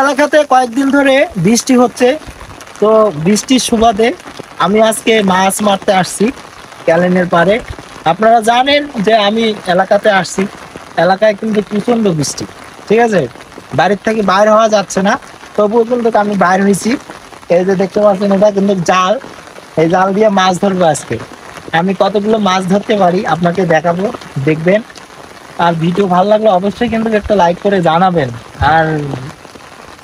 এলাকাতে কয়েকদিন ধরে বৃষ্টি হচ্ছে, তো বৃষ্টির সুবাদে আমি আজকে মাছ মারতে আসছি ক্যালেনের পাড়ে। আপনারা জানেন যে আমি এলাকাতে আসছি, এলাকায় কিন্তু প্রচন্ড বৃষ্টি, ঠিক আছে, বাড়ির থেকে বাইর হওয়া যাচ্ছে না, তবুও কিন্তু আমি বাইর হয়েছি। এই যে দেখতে পাচ্ছেন, এটা কিন্তু জাল, এই জাল দিয়ে মাছ ধরবো আজকে। আমি কতগুলো মাছ ধরতে পারি আপনাকে দেখাবো, দেখবেন। আর ভিডিও ভালো লাগলে অবশ্যই কিন্তু একটা লাইক করে জানাবেন, আর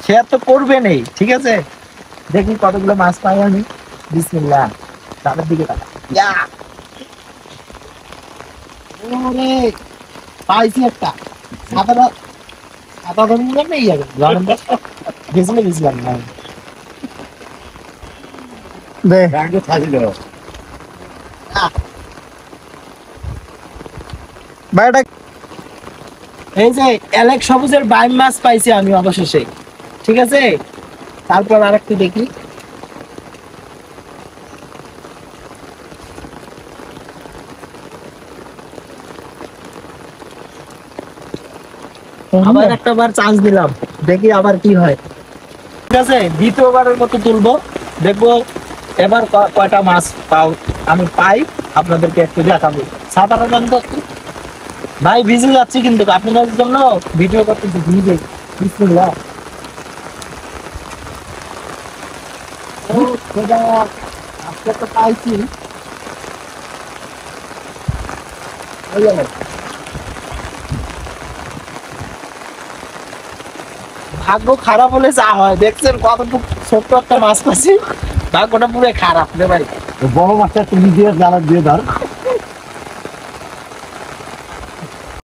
শেয়ার তো করবেনই, ঠিক আছে। দেখি কতগুলো মাছ পাই আমি। বিসমিল্লাহ, তাদের দিকে তাকা। ইয়া! ওরে, পাইছি একটা। সাদা সাদা ধরে নিলাম না, ইয়া জানেন তো, গেছিলে গেছিলাম না দে আগে থাকি দাও। বাইটা এই যে এলেক সবুজের বাইম মাছ পাইছি আমি অবশেষে, ঠিক আছে। তারপর আরেকটু দেখি। আবার একটা বার চান্স দিলাম, দেখি আবার কি হয়, ঠিক আছে। দ্বিতীয়বারের মতো তুলবো, দেখবো এবার কয়টা মাছ আমি পাই, আপনাদেরকে একটু দেখাবো। সাধারণত ভাই ভিজে যাচ্ছি, কিন্তু আপনাদের জন্য ভিডিও করতেছি ভিজে। বিসমিল্লাহ। ও খোদা, আজকে তো পাইছি। ওই গেল। ভাগ্য খারাপ হলে যা হয়, দেখছেন কতটুকু ছোট্ট একটা মাছ পাচ্ছি, ভাগ্যটা পুরো খারাপ রে ভাই। বড় মাছটা তুমি দিয়ে জ্বালা দিয়ে ধর।